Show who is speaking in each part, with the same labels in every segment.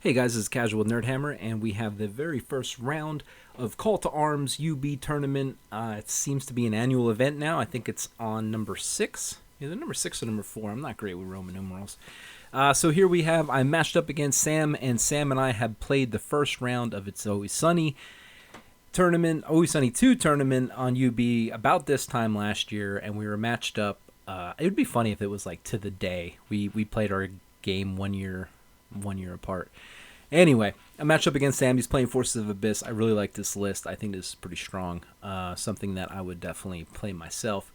Speaker 1: Hey guys, this is Casual Nerdhammer, and we have the very first round of Call to Arms UB tournament. It seems to be an annual event now. I think it's on number 6. Either number 6 or number 4. I'm not great with Roman numerals. So here we have, I matched up against Sam, and Sam and I have played the first round of It's Always Sunny tournament, Always Sunny 2 tournament on UB about this time last year, and we were matched up. It would be funny if it was like to the day. We played our game 1 year apart. Anyway, I matched up against Sam. He's playing Forces of Abyss. I really like this list. I think this is pretty strong. Something that I would definitely play myself.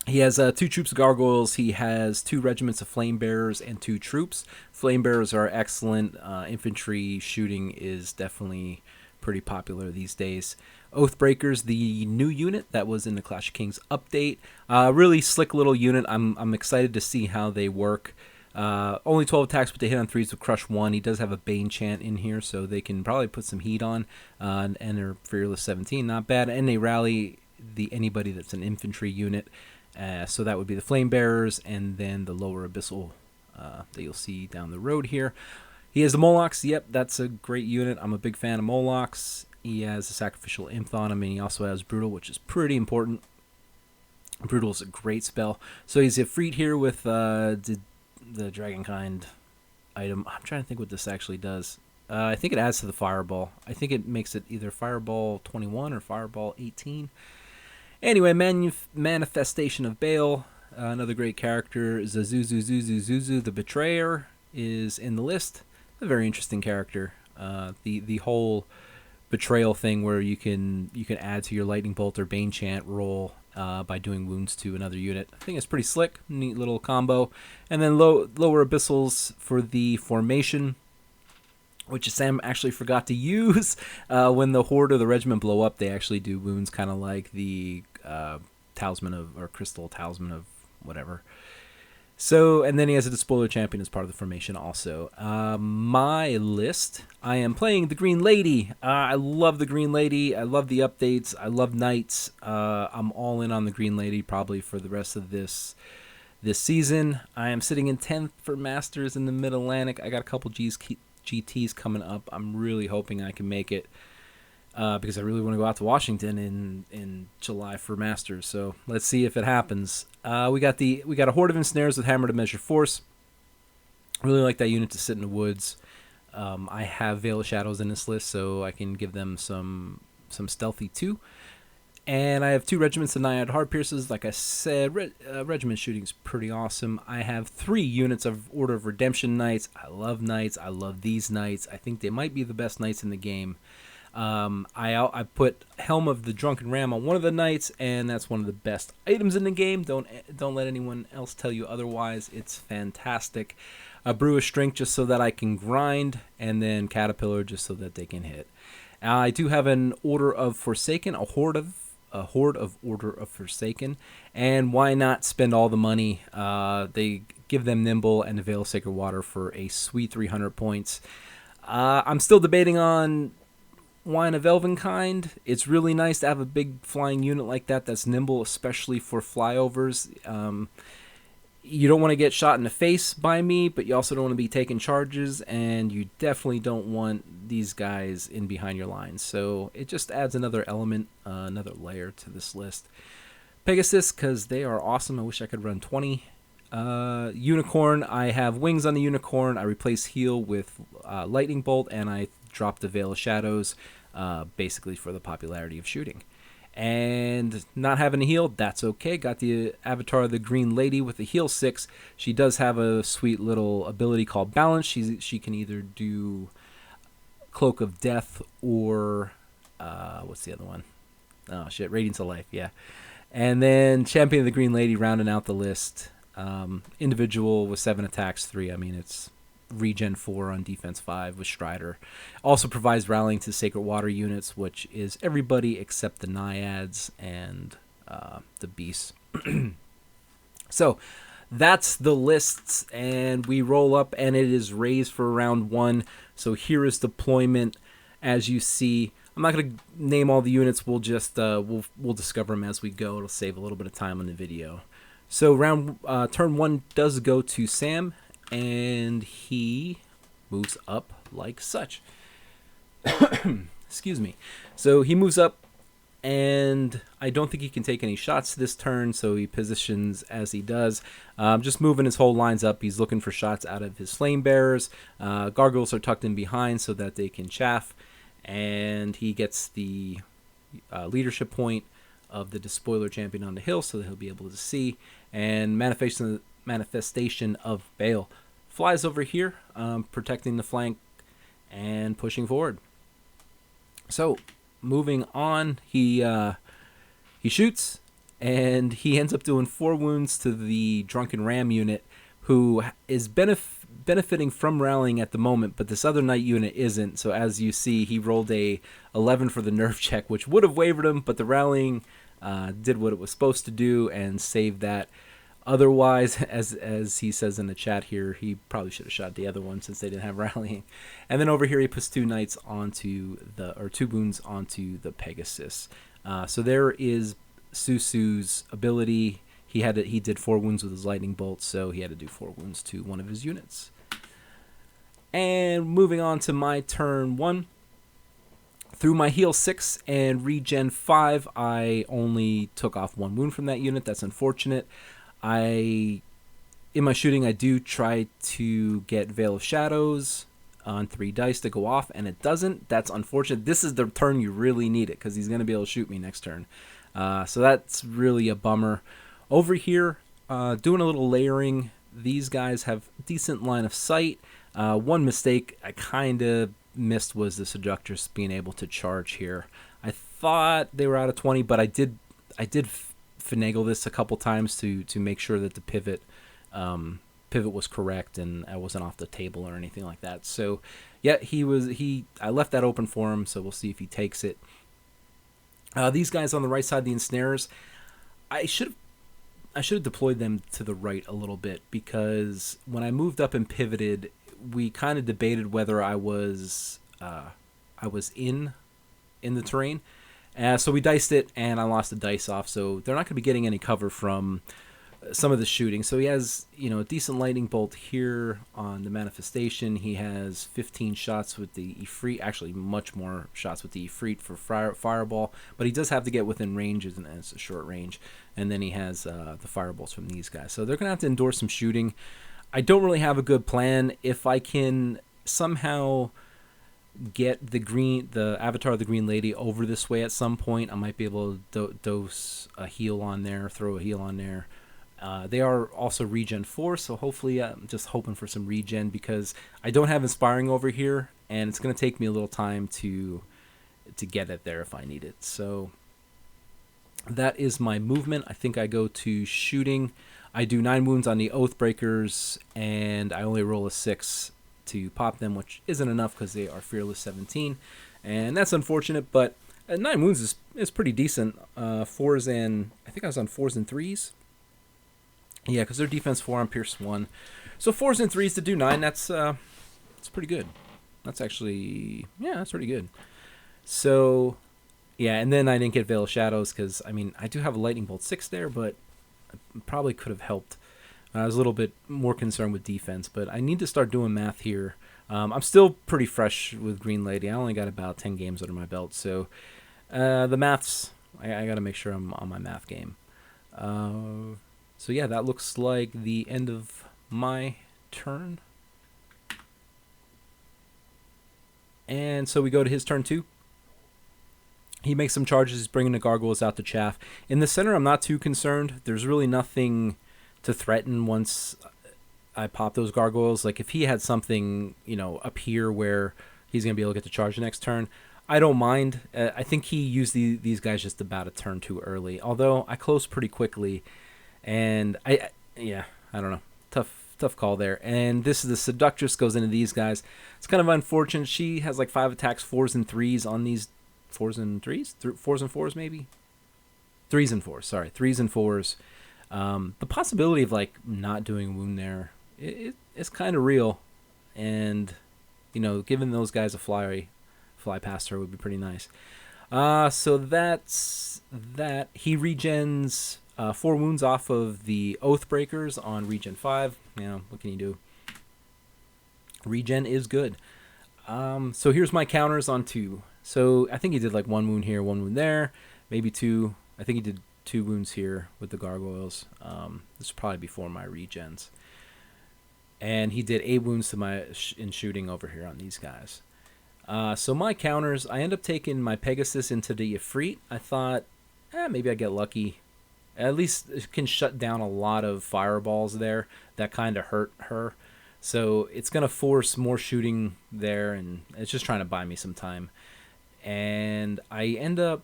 Speaker 1: He has 2 troops of gargoyles. He has 2 regiments of flame bearers and 2 troops. Flame bearers are excellent. Infantry shooting is definitely pretty popular these days. Oathbreakers, the new unit that was in the Clash of Kings update. Really slick little unit. I'm excited to see how they work. Only 12 attacks, but they hit on 3s with Crush 1. He does have a Bane chant in here, so they can probably put some heat on. And they're Fearless 17, not bad. And they rally anybody that's an infantry unit. So that would be the Flame Bearers, and then the lower Abyssal that you'll see down the road here. He has the Molochs. Yep, that's a great unit. I'm a big fan of Molochs. He has a Sacrificial Imp on him, and he also has Brutal, which is pretty important. Brutal is a great spell. So he's a Freet here with the Dragonkind item. I'm trying to think what this actually does. I think it adds to the Fireball. I think it makes it either Fireball 21 or Fireball 18. Anyway, Manifestation of Baal, another great character. Zuzu, the Betrayer, is in the list. A very interesting character. The whole betrayal thing where you can add to your Lightning Bolt or Bane Chant roll by doing wounds to another unit. I think it's pretty slick, neat little combo. And then lower Abyssals for the formation, which Sam actually forgot to use. When the Horde or the Regiment blow up, they actually do wounds, kind of like the Talisman of, or Crystal Talisman of whatever. So, and then he has a Despoiler Champion as part of the formation also. My list, I am playing the Green Lady. I love the Green Lady. I love the updates. I love Knights. I'm all in on the Green Lady probably for the rest of this season. I am sitting in 10th for Masters in the Mid-Atlantic. I got a couple GTs coming up. I'm really hoping I can make it. Because I really want to go out to Washington in July for Masters. So let's see if it happens. We got a Horde of Ensnares with Hammer to Measure Force. Really like that unit to sit in the woods. I have Veil of Shadows in this list, so I can give them some stealthy too. And I have 2 regiments of Naiad Hardpierces. Like I said, regiment shooting is pretty awesome. I have 3 units of Order of Redemption Knights. I love Knights. I love these Knights. I think they might be the best Knights in the game. I put Helm of the Drunken Ram on one of the Knights, and that's one of the best items in the game. Don't let anyone else tell you otherwise. It's fantastic. Brew of Strength just so that I can grind, and then Caterpillar just so that they can hit. I do have an Order of Forsaken, a horde of Order of Forsaken, and why not spend all the money? They give them Nimble and the Veil of Sacred Water for a sweet 300 points. I'm still debating on Wine of Elvenkind. It's really nice to have a big flying unit like that that's nimble, especially for flyovers. You don't want to get shot in the face by me, but you also don't want to be taking charges, and you definitely don't want these guys in behind your lines. So it just adds another element, another layer to this list. Pegasus, because they are awesome. I wish I could run 20. Unicorn, I have wings on the Unicorn. I replace heal with Lightning Bolt, and I drop the Veil of Shadows, basically for the popularity of shooting. And not having a heal, that's okay. Got the Avatar of the Green Lady with the heal 6. She does have a sweet little ability called Balance. She can either do Cloak of Death or what's the other one? Oh shit, Radiance of Life, yeah. And then Champion of the Green Lady rounding out the list. Individual with 7 attacks, 3. I mean, it's regen 4 on defense 5 with Strider. Also provides rallying to Sacred Water units, which is everybody except the Naiads and the Beasts. So that's the lists, and we roll up, and it is raised for round 1. So here is deployment. As you see, I'm not going to name all the units. We'll just we'll discover them as we go. It'll save a little bit of time on the video. So turn 1 does go to Sam, and he moves up like such. Excuse me. So he moves up, and I don't think he can take any shots this turn, so he positions as he does. Just moving his whole lines up. He's looking for shots out of his flame bearers. Gargoyles are tucked in behind so that they can chaff, and he gets the leadership point of the Despoiler Champion on the hill so that he'll be able to see. And Manifestation of Baal flies over here, protecting the flank and pushing forward. So, moving on, he shoots, and he ends up doing 4 wounds to the Drunken Ram unit, who is benefiting from rallying at the moment, but this other knight unit isn't. So as you see, he rolled a 11 for the nerve check, which would have wavered him, but the rallying did what it was supposed to do and saved that. Otherwise, as he says in the chat here, he probably should have shot the other one since they didn't have rallying. And then over here, he puts 2 knights onto 2 wounds onto the Pegasus. So there is Susu's ability. He did 4 wounds with his lightning bolt, so he had to do 4 wounds to one of his units. And moving on to my turn 1. Through my heal 6 and regen 5, I only took off 1 wound from that unit. That's unfortunate. In my shooting, I do try to get Veil of Shadows on 3 dice to go off, and it doesn't. That's unfortunate. This is the turn you really need it, because he's going to be able to shoot me next turn. So that's really a bummer. Over here, doing a little layering. These guys have decent line of sight. One mistake I kind of missed was the Seductress being able to charge here. I thought they were out of 20, but I did finagle this a couple times to make sure that the pivot was correct and I wasn't off the table or anything like that. So yeah, I left that open for him, so we'll see if he takes it. These guys on the right side, the ensnarers, I should have deployed them to the right a little bit, because when I moved up and pivoted, we kind of debated whether I was in the terrain. So we diced it, and I lost the dice off, so they're not going to be getting any cover from some of the shooting. So he has, a decent lightning bolt here on the manifestation. He has 15 shots with the Ifrit, actually much more shots with the Ifrit for fireball, but he does have to get within range, and it's a short range. And then he has the fireballs from these guys. So they're going to have to endure some shooting. I don't really have a good plan. If I can somehow get the Avatar of the Green Lady over this way at some point, I might be able to dose a heal on there, throw a heal on there. They are also regen 4, so hopefully I'm just hoping for some regen, because I don't have Inspiring over here, and it's going to take me a little time to get it there if I need it. So that is my movement. I think I go to shooting. I do 9 wounds on the Oathbreakers, and I only roll a 6 to pop them, which isn't enough because they are Fearless 17, and that's unfortunate, but 9 wounds is pretty decent. 4s, and I think I was on 4s and 3s. Yeah, because they're defense 4 on Pierce 1. So 4s and 3s to do 9, that's pretty good. That's actually, that's pretty good. So, yeah, and then I didn't get Veil of Shadows because, I do have a Lightning Bolt 6 there, but I probably could have helped. I was a little bit more concerned with defense, but I need to start doing math here. I'm still pretty fresh with Green Lady. I only got about 10 games under my belt, so the maths, I got to make sure I'm on my math game. So yeah, that looks like the end of my turn. And so we go to his turn 2. He makes some charges. He's bringing the gargoyles out to chaff. In the center, I'm not too concerned. There's really nothing to threaten once I pop those gargoyles. Like if he had something, up here where he's going to be able to get the charge the next turn, I don't mind. I think he used these guys just about a turn too early. Although I closed pretty quickly, and I don't know. Tough call there. And this is the Seductress goes into these guys. It's kind of unfortunate. She has like 5 attacks, 4s and 3s on these 4s and 3s, 4s and 4s maybe, 3s and 4s. Sorry, 3s and 4s. The possibility of like not doing a wound there, it's kind of real, and giving those guys a fly past her would be pretty nice. So that's that. He regens 4 wounds off of the Oathbreakers on regen 5. What can you do? Regen is good. So here's my counters on 2. So I think he did like 1 wound here, 1 wound there, maybe 2. I think he did 2 wounds here with the gargoyles. This is probably before my regens. And he did 8 wounds to my in shooting over here on these guys. So my counters, I end up taking my Pegasus into the Ifrit. I thought, maybe I get lucky. At least it can shut down a lot of fireballs there that kind of hurt her. So it's going to force more shooting there, and it's just trying to buy me some time. And I end up,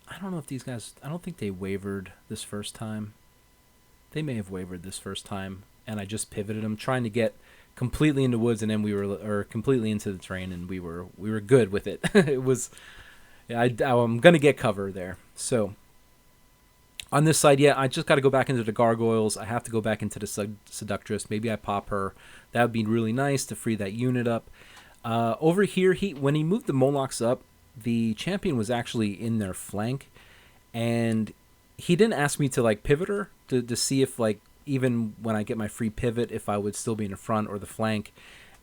Speaker 1: I don't know if these guys, I don't think they wavered this first time. They may have wavered this first time, and I just pivoted them, trying to get completely into woods, and then or completely into the terrain, and we were good with it. It was, I'm going to get cover there. So on this side, I just got to go back into the gargoyles. I have to go back into the seductress. Maybe I pop her. That would be really nice to free that unit up. Over here, when he moved the Molochs up, the champion was actually in their flank, and he didn't ask me to like pivot her to see if like even when I get my free pivot, if I would still be in the front or the flank.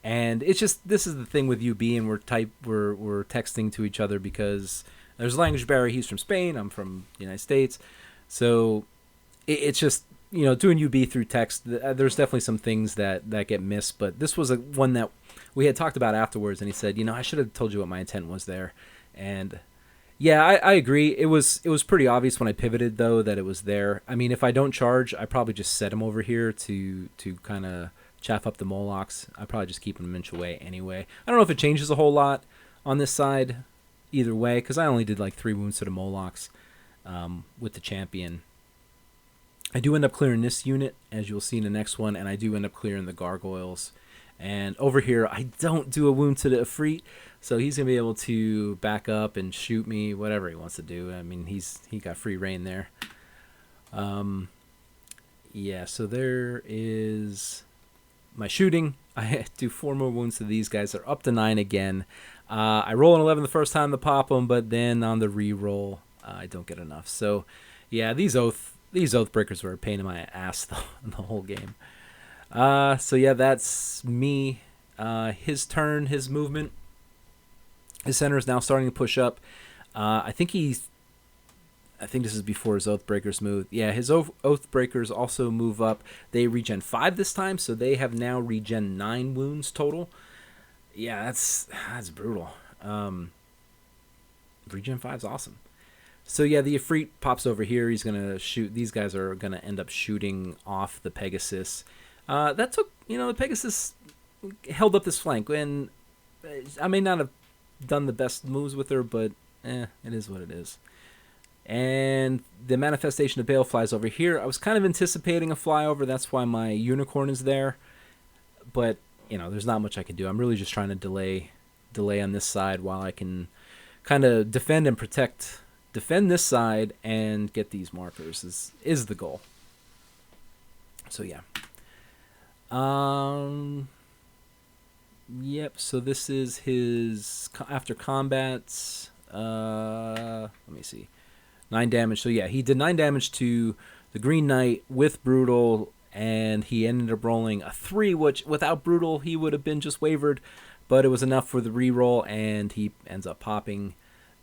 Speaker 1: And it's just, this is the thing with UB, and we're texting to each other because there's a language barrier. He's from Spain, I'm from the United States. So it's just, doing UB through text, there's definitely some things that get missed. But this was one that we had talked about afterwards, and he said, I should have told you what my intent was there. And yeah, I agree. It was pretty obvious when I pivoted, though, that it was there. I mean, if I don't charge, I probably just set him over here to kind of chaff up the Molochs. I probably just keep him an inch away anyway. I don't know if it changes a whole lot on this side either way, because I only did like 3 wounds to the Molochs. With the champion. I do end up clearing this unit, as you'll see in the next one, and I do end up clearing the gargoyles. And over here, I don't do a wound to the Ifrit, so he's going to be able to back up and shoot me, whatever he wants to do. I mean, he got free reign there. So there is my shooting. I do 4 more wounds to these guys. They're up to 9 again. I roll an 11 the first time to pop them, but then on the re-roll, I don't get enough. So, yeah, these oath breakers were a pain in my ass the whole game. So yeah, that's me. His turn, his movement. His center is now starting to push up. I think this is before his oath breakers move. Yeah, his oath breakers also move up. They regen 5 this time, so they have now regen 9 wounds total. Yeah, that's brutal. Regen 5 is awesome. So yeah, the Ifrit pops over here. He's going to shoot. These guys are going to end up shooting off the Pegasus. That took, the Pegasus held up this flank. And I may not have done the best moves with her, but it is what it is. And the Manifestation of Baal flies over here. I was kind of anticipating a flyover. That's why my Unicorn is there. But, there's not much I can do. I'm really just trying to delay on this side while I can kind of defend and protect. Defend this side and get these markers is the goal. So yeah. Yep. So this is his after combats. Let me see. 9 damage. So yeah, he did 9 damage to the Green Knight with Brutal, and he ended up rolling a 3, which without Brutal he would have been just wavered, but it was enough for the reroll, and he ends up popping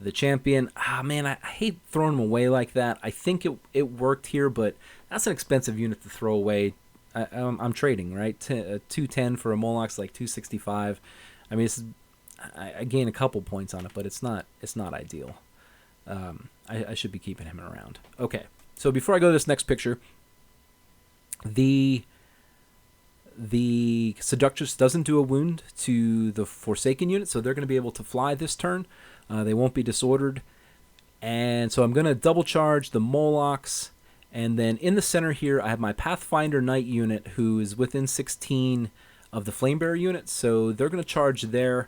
Speaker 1: the champion. Man, I hate throwing him away like that. I think it worked here, but that's an expensive unit to throw away. I'm trading, right? 210 for a Moloch's like 265. I mean, I gain a couple points on it, but it's not ideal. I should be keeping him around. Okay, so before I go to this next picture, the Seductress doesn't do a wound to the Forsaken unit, so they're going to be able to fly this turn. They won't be disordered. And so I'm going to double charge the Molochs. And then in the center here, I have my Pathfinder Knight unit, who is within 16 of the Flamebearer unit. So they're going to charge there.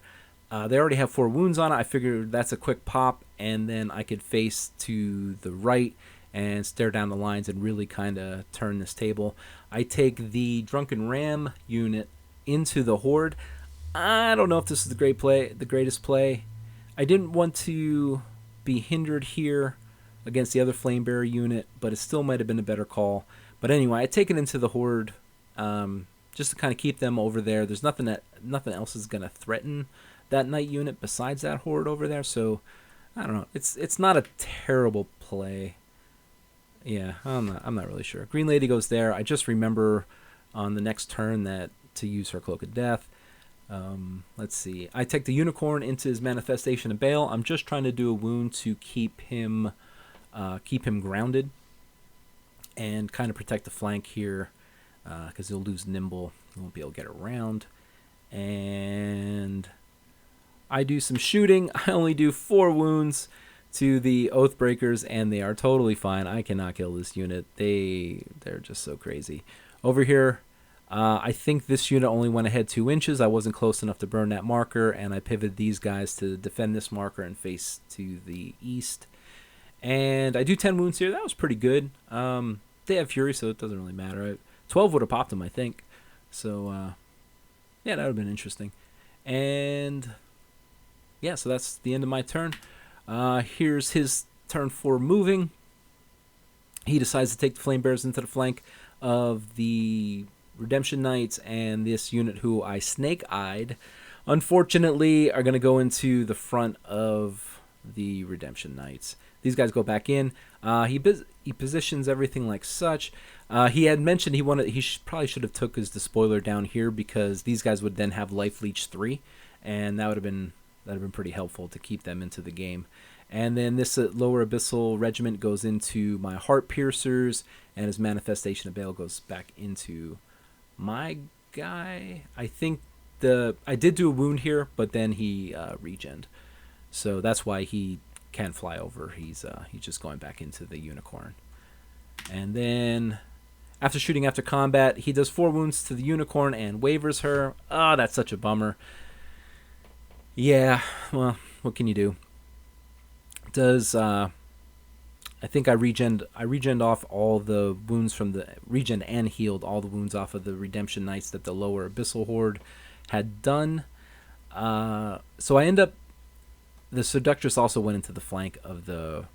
Speaker 1: They already have 4 wounds on it. I figured that's a quick pop. And then I could face to the right and stare down the lines and really kind of turn this table. I take the Drunken Ram unit into the Horde. I don't know if this is the greatest play. I didn't want to be hindered here against the other Flamebearer unit, but it still might have been a better call. But anyway, I take it into the Horde. just to kind of keep them over there. There's nothing else is gonna threaten that knight unit besides that horde over there. So I don't know. It's not a terrible play. Yeah, I'm not really sure. Green Lady goes there. I just remember on the next turn that to use her Cloak of Death. Let's see. I take the Unicorn into his Manifestation of Bale. I'm just trying to do a wound to keep him grounded and kind of protect the flank here because he'll lose Nimble. He won't be able to get around. And I do some shooting. I only do 4 wounds to the Oathbreakers, and they are totally fine. I cannot kill this unit. They're just so crazy. Over here, I think this unit only went ahead 2 inches. I wasn't close enough to burn that marker, and I pivoted these guys to defend this marker and face to the east. And I do 10 wounds here. That was pretty good. They have Fury, so it doesn't really matter. 12 would have popped them, I think. So, yeah, that would have been interesting. And, yeah, so that's the end of my turn. Here's his turn 4 moving. He decides to take the Flame Bearers into the flank of the Redemption Knights, and this unit who I snake-eyed, unfortunately, are going to go into the front of the Redemption Knights. These guys go back in. He positions everything like such. He had mentioned probably should have took his Despoiler down here because these guys would then have Life Leech 3, and that would have been pretty helpful to keep them into the game. And then this Lower Abyssal Regiment goes into my Heart Piercers, and his Manifestation of Bale goes back into my guy. I think I did do a wound here, but then he regened, so that's why he can't fly over. He's just going back into the Unicorn. And then after shooting after combat, he does 4 wounds to the Unicorn and wavers her. Oh, that's such a bummer. Yeah, well, what can you do? I think I regened off all the wounds from the regen and healed all the wounds off of the Redemption Knights that the Lower Abyssal Horde had done. So I end up, the Seductress also went into the flank of the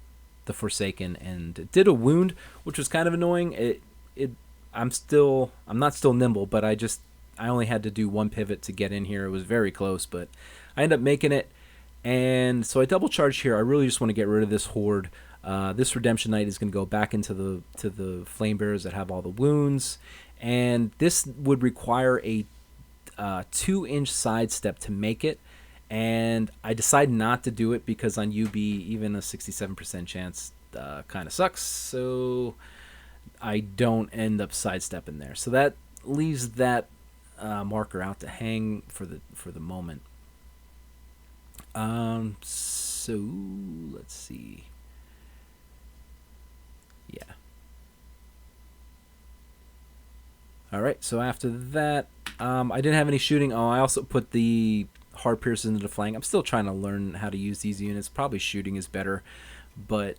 Speaker 1: Forsaken and did a wound, which was kind of annoying. I'm not still nimble, but I only had to do 1 pivot to get in here. It was very close, but I ended up making it. And so I double charge here. I really just want to get rid of this horde. This Redemption Knight is going to go back into the Flame Bearers that have all the wounds, and this would require a 2-inch sidestep to make it. And I decided not to do it because on UB even a 67% chance kind of sucks. So I don't end up sidestepping there. So that leaves that marker out to hang for the moment. So let's see. Yeah. All right. So after that, I didn't have any shooting. Oh, I also put the Heart Piercers into the flank. I'm still trying to learn how to use these units. Probably shooting is better, but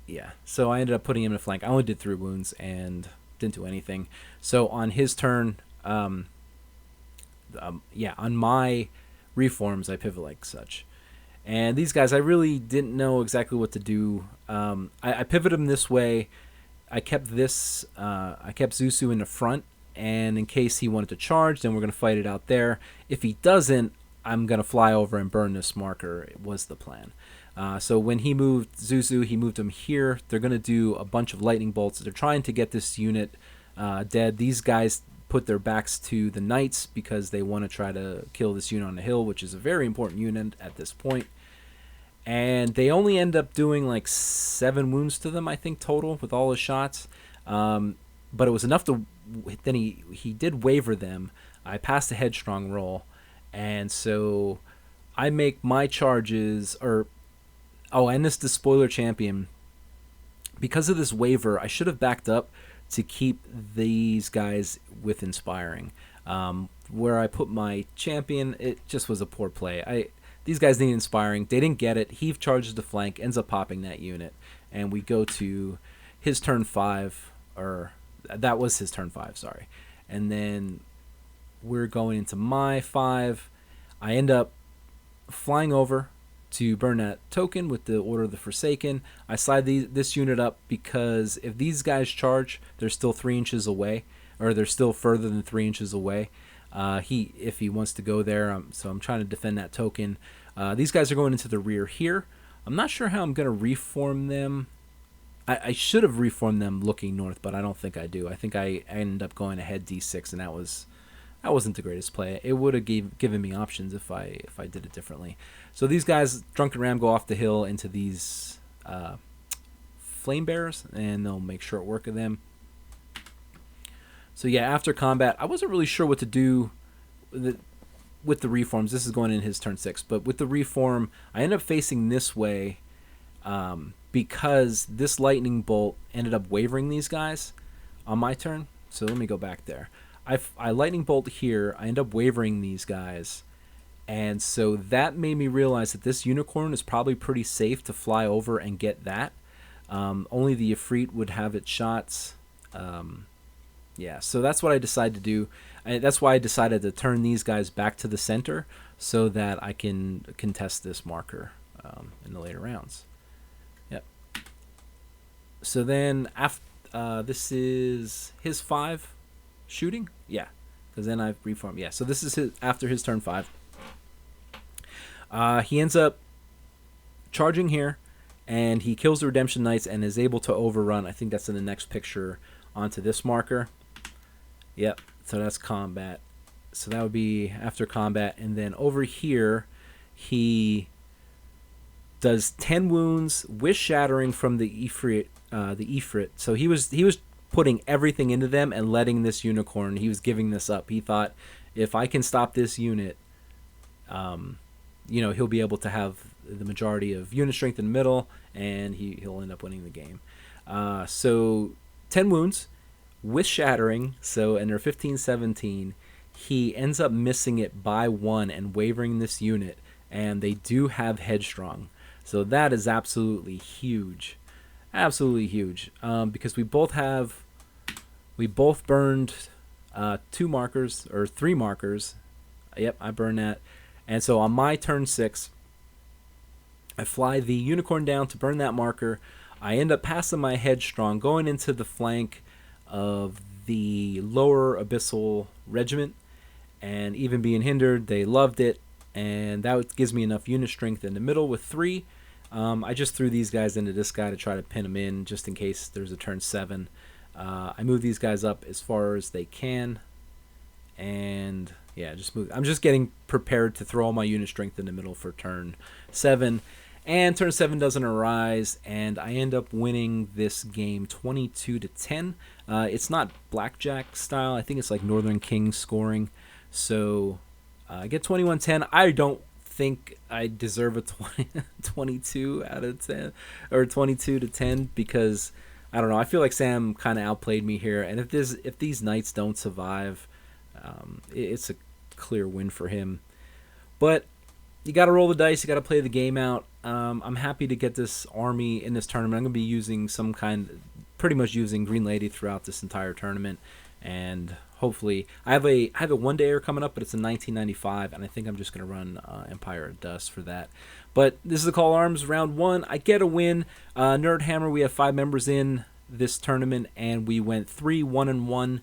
Speaker 1: yeah. So I ended up putting him in the flank. I only did 3 wounds and didn't do anything. So on his turn, on my reforms, I pivot like such. And these guys, I really didn't know exactly what to do. I pivoted them this way. I kept Zusu in the front, and in case he wanted to charge, then we're going to fight it out there. If he doesn't, I'm going to fly over and burn this marker. It was the plan. So when he moved Zuzu, he moved him here. They're going to do a bunch of lightning bolts. They're trying to get this unit dead. These guys put their backs to the knights because they want to try to kill this unit on the hill, which is a very important unit at this point. And they only end up doing like 7 wounds to them, I think, total with all his shots. But it was enough to. Then he did waver them. I passed a headstrong roll, and so I make my charges. And this Despoiler Champion, because of this waiver, I should have backed up to keep these guys with Inspiring. Where I put my champion, it just was a poor play. These guys need Inspiring. They didn't get it. Heave charges the flank, ends up popping that unit. And we go to his turn 5. Or that was his turn 5, sorry. And then we're going into my 5. I end up flying over to burn that token with the Order of the Forsaken. I slide this unit up because if these guys charge, they're still 3 inches away. or they're still further than 3 inches away. If he wants to go there, so I'm trying to defend that token. These guys are going into the rear here. I'm not sure how I'm going to reform them. I should have reformed them looking north, but I don't think I do. I think I ended up going ahead d6, and that wasn't the greatest play. It would have given me options if I did it differently. So these guys, Drunken Ram, go off the hill into these flame bearers, and they'll make short work of them. So yeah, after combat, I wasn't really sure what to do with the reforms. This is going in his turn 6, but with the reform, I ended up facing this way because this lightning bolt ended up wavering these guys on my turn. So let me go back there. I lightning bolt here. I end up wavering these guys, and so that made me realize that this unicorn is probably pretty safe to fly over and get that. Only the Ifrit would have its shots. Yeah, so that's what I decided to do. That's why I decided to turn these guys back to the center so that I can contest this marker in the later rounds. Yep. So then after this is his 5 shooting. Yeah, because then I've reformed. Yeah, so this is after his turn 5. He ends up charging here, and he kills the Redemption Knights and is able to overrun. I think that's in the next picture onto this marker. Yep, so that's combat. So that would be after combat, and then over here, he does 10 wounds with shattering from the Ifrit. So he was putting everything into them and letting this unicorn. He was giving this up. He thought, if I can stop this unit, he'll be able to have the majority of unit strength in the middle, and he'll end up winning the game. So 10 wounds with shattering, and they're 15-17. He ends up missing it by 1 and wavering this unit, and they do have headstrong. So that is absolutely huge. Absolutely huge. Because we both burned 2 markers, or 3 markers. Yep, I burned that. And so on my turn 6, I fly the unicorn down to burn that marker. I end up passing my headstrong, going into the flank of the lower abyssal regiment, and even being hindered, they loved it, and that gives me enough unit strength in the middle with 3. I just threw these guys into this guy to try to pin him in, just in case there's a turn 7. I move these guys up as far as they can, and yeah, just move. I'm just getting prepared to throw all my unit strength in the middle for turn 7. And turn 7 doesn't arise, and I end up winning this game 22-10. It's not blackjack style. I think it's like Northern Kings scoring. So I get 21-10. I don't think I deserve a 22 out of 10 or 22-10 because I don't know. I feel like Sam kind of outplayed me here, and if these knights don't survive, it's a clear win for him. But you got to roll the dice. You got to play the game out. I'm happy to get this army in this tournament. I'm going to be using pretty much using Green Lady throughout this entire tournament, and hopefully I have a 1-dayer coming up, but it's in 1995, and I think I'm just going to run Empire of Dust for that. But this is the Call of Arms round 1. I get a win. Nerd Hammer, we have 5 members in this tournament, and we went 3-1-1.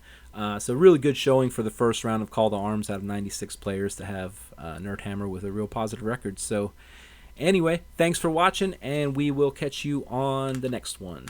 Speaker 1: So really good showing for the first round of Call to Arms out of 96 players to have Nerd Hammer with a real positive record. So anyway, thanks for watching, and we will catch you on the next one.